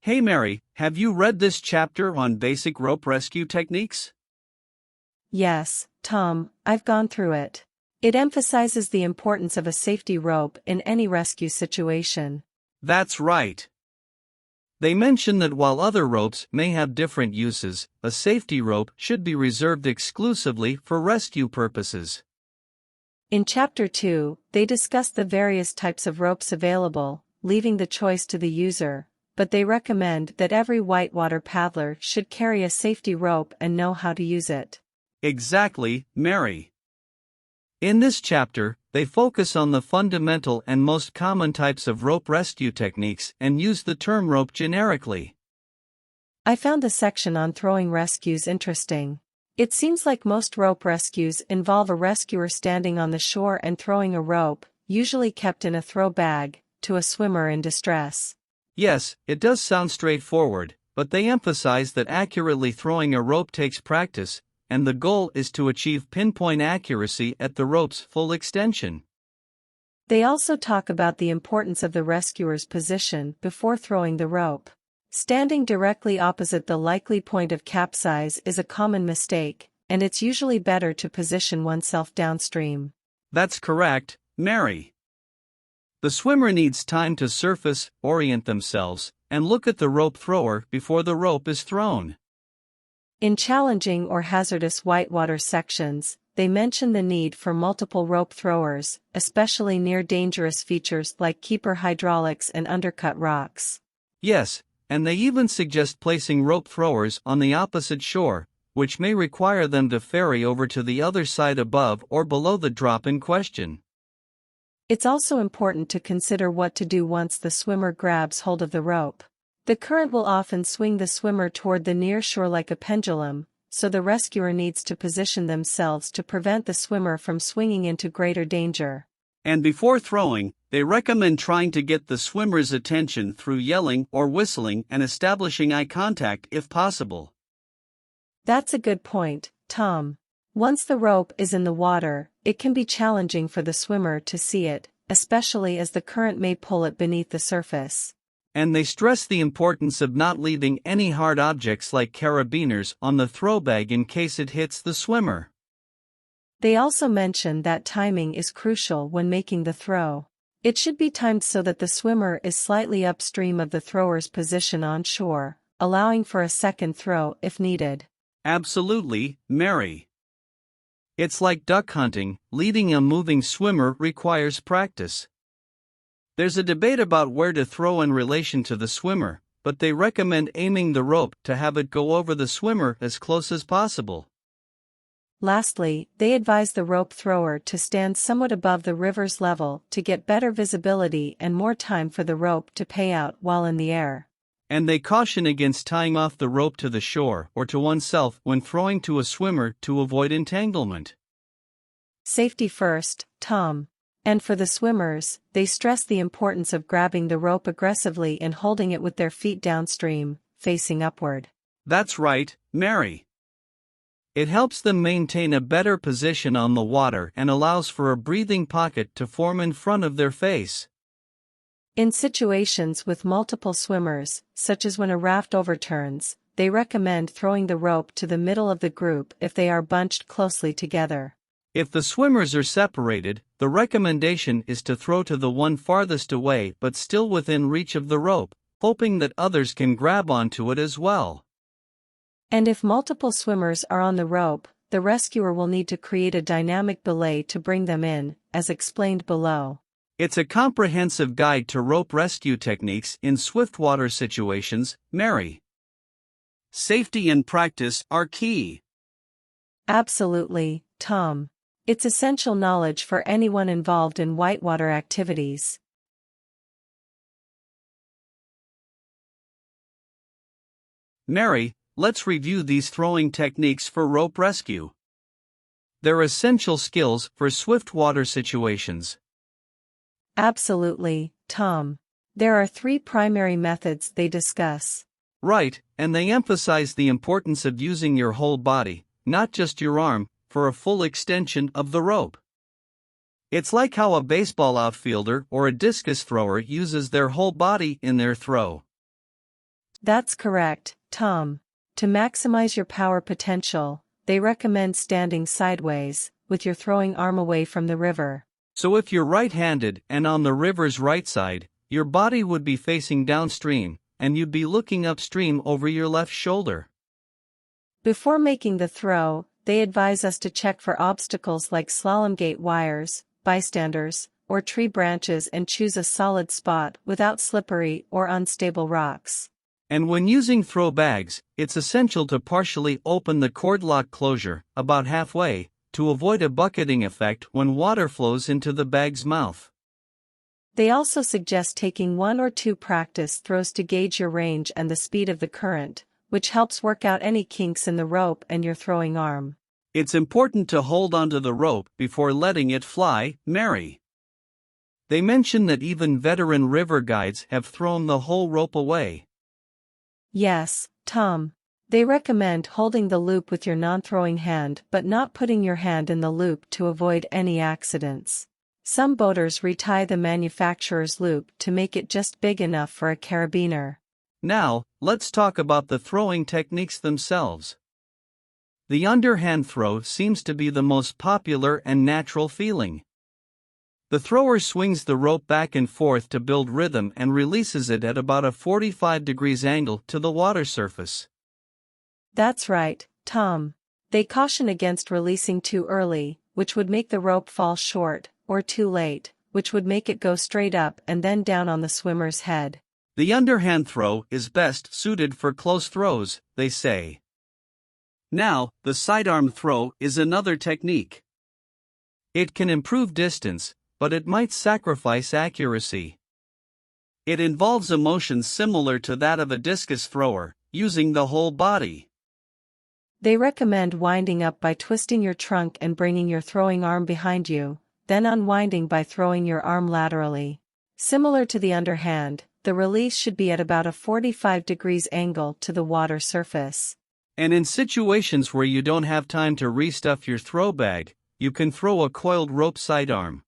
Hey Mary, have you read this chapter on basic rope rescue techniques? Yes, Tom, I've gone through it. It emphasizes the importance of a safety rope in any rescue situation. That's right. They mention that while other ropes may have different uses, a safety rope should be reserved exclusively for rescue purposes. In Chapter 2, they discuss the various types of ropes available, leaving the choice to the user, but they recommend that every whitewater paddler should carry a safety rope and know how to use it. Exactly, Mary. In this chapter, they focus on the fundamental and most common types of rope rescue techniques and use the term rope generically. I found the section on throwing rescues interesting. It seems like most rope rescues involve a rescuer standing on the shore and throwing a rope, usually kept in a throw bag, to a swimmer in distress. Yes, it does sound straightforward, but they emphasize that accurately throwing a rope takes practice, and the goal is to achieve pinpoint accuracy at the rope's full extension. They also talk about the importance of the rescuer's position before throwing the rope. Standing directly opposite the likely point of capsize is a common mistake, and it's usually better to position oneself downstream. That's correct, Mary. The swimmer needs time to surface, orient themselves, and look at the rope thrower before the rope is thrown. In challenging or hazardous whitewater sections, they mention the need for multiple rope throwers, especially near dangerous features like keeper hydraulics and undercut rocks. Yes, and they even suggest placing rope throwers on the opposite shore, which may require them to ferry over to the other side above or below the drop in question. It's also important to consider what to do once the swimmer grabs hold of the rope. The current will often swing the swimmer toward the near shore like a pendulum, so the rescuer needs to position themselves to prevent the swimmer from swinging into greater danger. And before throwing, they recommend trying to get the swimmer's attention through yelling or whistling and establishing eye contact if possible. That's a good point, Tom. Once the rope is in the water, it can be challenging for the swimmer to see it, especially as the current may pull it beneath the surface. And they stress the importance of not leaving any hard objects like carabiners on the throw bag in case it hits the swimmer. They also mention that timing is crucial when making the throw. It should be timed so that the swimmer is slightly upstream of the thrower's position on shore, allowing for a second throw if needed. Absolutely, Mary. It's like duck hunting, leading a moving swimmer requires practice. There's a debate about where to throw in relation to the swimmer, but they recommend aiming the rope to have it go over the swimmer as close as possible. Lastly, they advise the rope thrower to stand somewhat above the river's level to get better visibility and more time for the rope to pay out while in the air. And they caution against tying off the rope to the shore or to oneself when throwing to a swimmer to avoid entanglement. Safety first, Tom. And for the swimmers, they stress the importance of grabbing the rope aggressively and holding it with their feet downstream, facing upward. That's right, Mary. It helps them maintain a better position on the water and allows for a breathing pocket to form in front of their face. In situations with multiple swimmers, such as when a raft overturns, they recommend throwing the rope to the middle of the group if they are bunched closely together. If the swimmers are separated, the recommendation is to throw to the one farthest away but still within reach of the rope, hoping that others can grab onto it as well. And if multiple swimmers are on the rope, the rescuer will need to create a dynamic belay to bring them in, as explained below. It's a comprehensive guide to rope rescue techniques in swiftwater situations, Mary. Safety and practice are key. Absolutely, Tom. It's essential knowledge for anyone involved in whitewater activities. Mary, let's review these throwing techniques for rope rescue. They're essential skills for swiftwater situations. Absolutely, Tom. There are 3 primary methods they discuss. Right, and they emphasize the importance of using your whole body, not just your arm, for a full extension of the rope. It's like how a baseball outfielder or a discus thrower uses their whole body in their throw. That's correct, Tom. To maximize your power potential, they recommend standing sideways, with your throwing arm away from the river. So if you're right-handed and on the river's right side, your body would be facing downstream, and you'd be looking upstream over your left shoulder. Before making the throw, they advise us to check for obstacles like slalom gate wires, bystanders, or tree branches and choose a solid spot without slippery or unstable rocks. And when using throw bags, it's essential to partially open the cord lock closure, about halfway, to avoid a bucketing effect when water flows into the bag's mouth. They also suggest taking 1 or 2 practice throws to gauge your range and the speed of the current, which helps work out any kinks in the rope and your throwing arm. It's important to hold onto the rope before letting it fly, Mary. They mention that even veteran river guides have thrown the whole rope away. Yes, Tom. They recommend holding the loop with your non-throwing hand but not putting your hand in the loop to avoid any accidents. Some boaters retie the manufacturer's loop to make it just big enough for a carabiner. Now, let's talk about the throwing techniques themselves. The underhand throw seems to be the most popular and natural feeling. The thrower swings the rope back and forth to build rhythm and releases it at about a 45 degrees angle to the water surface. That's right, Tom. They caution against releasing too early, which would make the rope fall short, or too late, which would make it go straight up and then down on the swimmer's head. The underhand throw is best suited for close throws, they say. Now, the sidearm throw is another technique. It can improve distance, but it might sacrifice accuracy. It involves a motion similar to that of a discus thrower, using the whole body. They recommend winding up by twisting your trunk and bringing your throwing arm behind you, then unwinding by throwing your arm laterally. Similar to the underhand, the release should be at about a 45 degrees angle to the water surface. And in situations where you don't have time to restuff your throw bag, you can throw a coiled rope sidearm.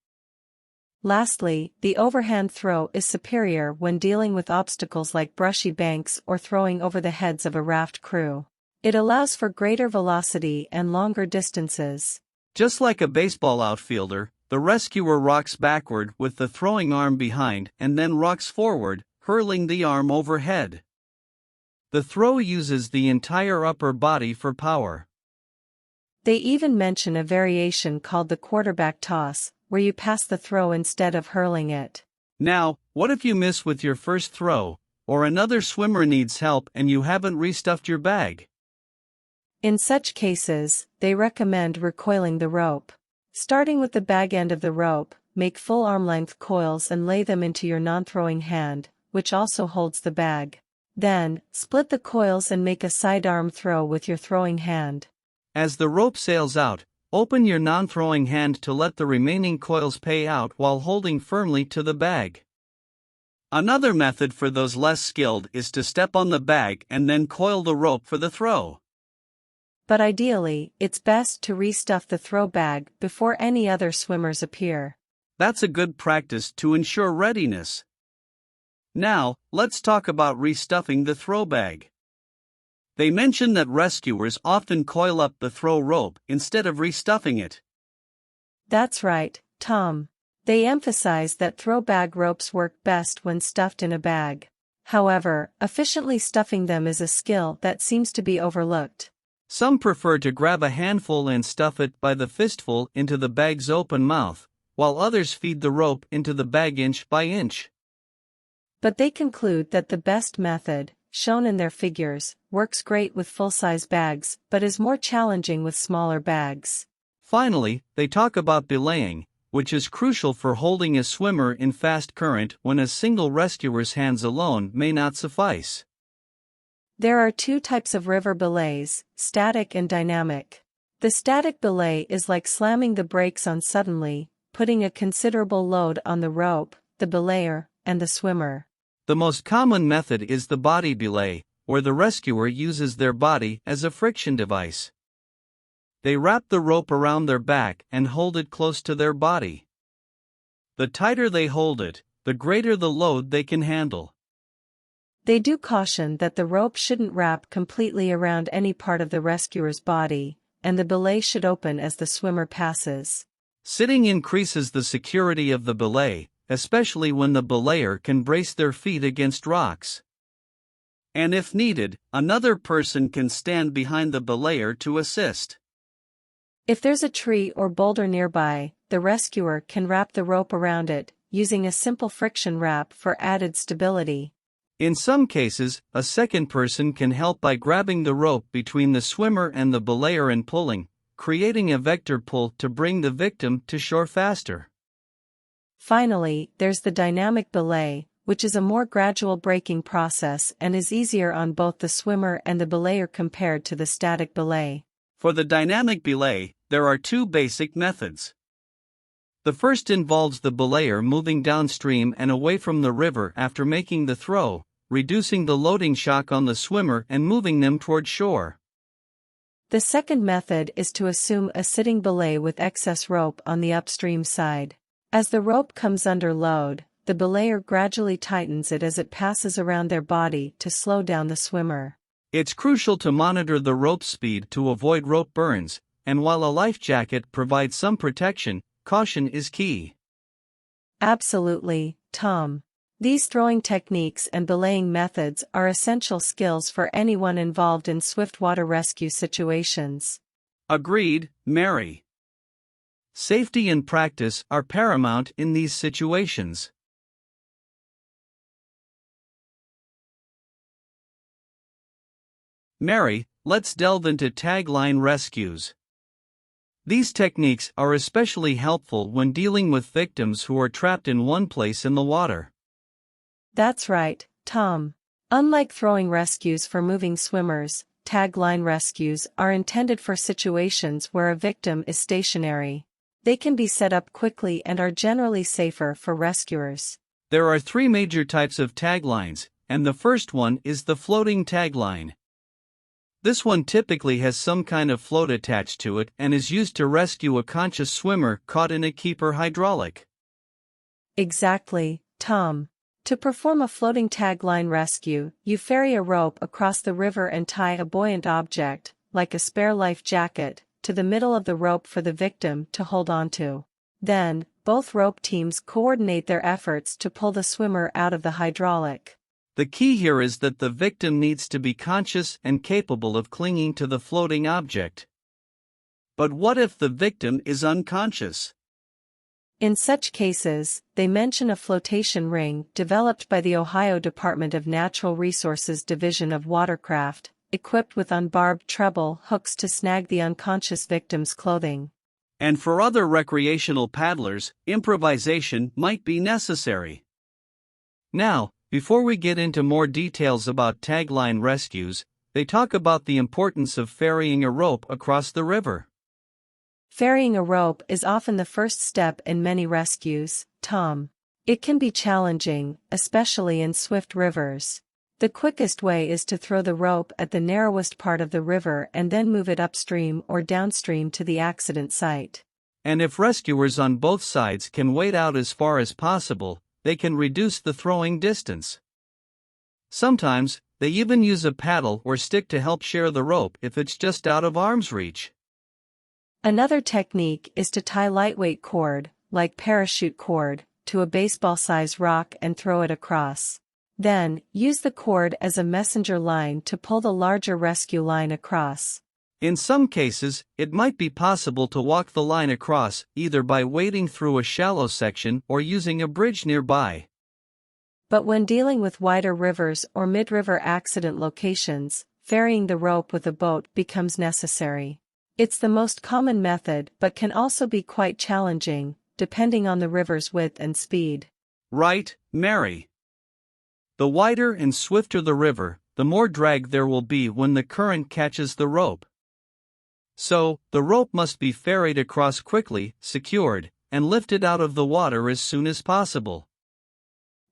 Lastly, the overhand throw is superior when dealing with obstacles like brushy banks or throwing over the heads of a raft crew. It allows for greater velocity and longer distances. Just like a baseball outfielder, the rescuer rocks backward with the throwing arm behind and then rocks forward, hurling the arm overhead. The throw uses the entire upper body for power. They even mention a variation called the quarterback toss, where you pass the throw instead of hurling it. Now, what if you miss with your first throw, or another swimmer needs help and you haven't restuffed your bag? In such cases, they recommend recoiling the rope. Starting with the bag end of the rope, make full arm-length coils and lay them into your non-throwing hand, which also holds the bag. Then, split the coils and make a sidearm throw with your throwing hand. As the rope sails out, open your non-throwing hand to let the remaining coils pay out while holding firmly to the bag. Another method for those less skilled is to step on the bag and then coil the rope for the throw. But ideally, it's best to restuff the throw bag before any other swimmers appear. That's a good practice to ensure readiness. Now, let's talk about restuffing the throw bag. They mention that rescuers often coil up the throw rope instead of restuffing it. That's right, Tom. They emphasize that throw bag ropes work best when stuffed in a bag. However, efficiently stuffing them is a skill that seems to be overlooked. Some prefer to grab a handful and stuff it by the fistful into the bag's open mouth, while others feed the rope into the bag inch by inch. But they conclude that the best method, shown in their figures, works great with full-size bags but is more challenging with smaller bags. Finally, they talk about belaying, which is crucial for holding a swimmer in fast current when a single rescuer's hands alone may not suffice. There are 2 types of river belays, static and dynamic. The static belay is like slamming the brakes on suddenly, putting a considerable load on the rope, the belayer, and the swimmer. The most common method is the body belay, where the rescuer uses their body as a friction device. They wrap the rope around their back and hold it close to their body. The tighter they hold it, the greater the load they can handle. They do caution that the rope shouldn't wrap completely around any part of the rescuer's body, and the belay should open as the swimmer passes. Sitting increases the security of the belay, especially when the belayer can brace their feet against rocks. And if needed, another person can stand behind the belayer to assist. If there's a tree or boulder nearby, the rescuer can wrap the rope around it, using a simple friction wrap for added stability. In some cases, a second person can help by grabbing the rope between the swimmer and the belayer and pulling, creating a vector pull to bring the victim to shore faster. Finally, there's the dynamic belay, which is a more gradual braking process and is easier on both the swimmer and the belayer compared to the static belay. For the dynamic belay, there are two basic methods. The first involves the belayer moving downstream and away from the river after making the throw, reducing the loading shock on the swimmer and moving them toward shore. The second method is to assume a sitting belay with excess rope on the upstream side. As the rope comes under load, the belayer gradually tightens it as it passes around their body to slow down the swimmer. It's crucial to monitor the rope speed to avoid rope burns, and while a life jacket provides some protection, caution is key. Absolutely, Tom. These throwing techniques and belaying methods are essential skills for anyone involved in swift water rescue situations. Agreed, Mary. Safety and practice are paramount in these situations. Mary, let's delve into tagline rescues. These techniques are especially helpful when dealing with victims who are trapped in one place in the water. That's right, Tom. Unlike throwing rescues for moving swimmers, tagline rescues are intended for situations where a victim is stationary. They can be set up quickly and are generally safer for rescuers. There are three major types of taglines, and the first one is the floating tagline. This one typically has some kind of float attached to it and is used to rescue a conscious swimmer caught in a keeper hydraulic. Exactly, Tom. To perform a floating tagline rescue, you ferry a rope across the river and tie a buoyant object, like a spare life jacket, to the middle of the rope for the victim to hold onto. Then, both rope teams coordinate their efforts to pull the swimmer out of the hydraulic. The key here is that the victim needs to be conscious and capable of clinging to the floating object. But what if the victim is unconscious? In such cases, they mention a flotation ring developed by the Ohio Department of Natural Resources Division of Watercraft, equipped with unbarbed treble hooks to snag the unconscious victim's clothing. And for other recreational paddlers, improvisation might be necessary. Now, before we get into more details about tagline rescues, they talk about the importance of ferrying a rope across the river. Ferrying a rope is often the first step in many rescues, Tom. It can be challenging, especially in swift rivers. The quickest way is to throw the rope at the narrowest part of the river and then move it upstream or downstream to the accident site. And if rescuers on both sides can wade out as far as possible, they can reduce the throwing distance. Sometimes, they even use a paddle or stick to help share the rope if it's just out of arm's reach. Another technique is to tie lightweight cord, like parachute cord, to a baseball-sized rock and throw it across. Then, use the cord as a messenger line to pull the larger rescue line across. In some cases, it might be possible to walk the line across either by wading through a shallow section or using a bridge nearby. But when dealing with wider rivers or mid-river accident locations, ferrying the rope with a boat becomes necessary. It's the most common method but can also be quite challenging, depending on the river's width and speed. Right, Mary. The wider and swifter the river, the more drag there will be when the current catches the rope. So, the rope must be ferried across quickly, secured, and lifted out of the water as soon as possible.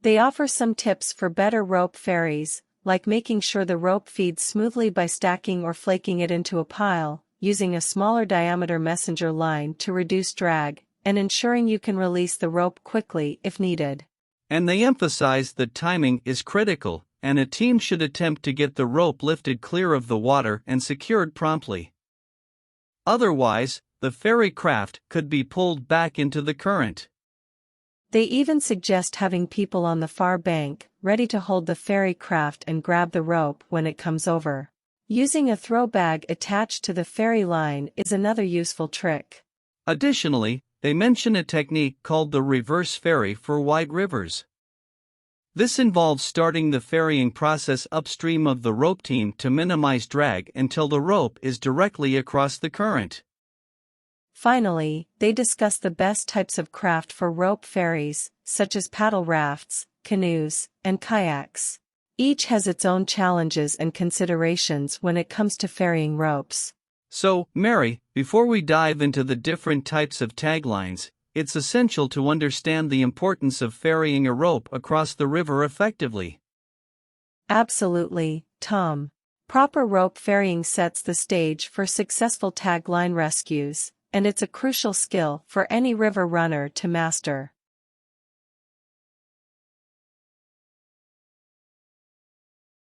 They offer some tips for better rope ferries, like making sure the rope feeds smoothly by stacking or flaking it into a pile, using a smaller diameter messenger line to reduce drag, and ensuring you can release the rope quickly if needed. And they emphasize that timing is critical, and a team should attempt to get the rope lifted clear of the water and secured promptly. Otherwise, the ferry craft could be pulled back into the current. They even suggest having people on the far bank, ready to hold the ferry craft and grab the rope when it comes over. Using a throw bag attached to the ferry line is another useful trick. Additionally, they mention a technique called the reverse ferry for wide rivers. This involves starting the ferrying process upstream of the rope team to minimize drag until the rope is directly across the current. Finally, they discuss the best types of craft for rope ferries, such as paddle rafts, canoes, and kayaks. Each has its own challenges and considerations when it comes to ferrying ropes. So, Mary, before we dive into the different types of taglines, it's essential to understand the importance of ferrying a rope across the river effectively. Absolutely, Tom. Proper rope ferrying sets the stage for successful tagline rescues, and it's a crucial skill for any river runner to master.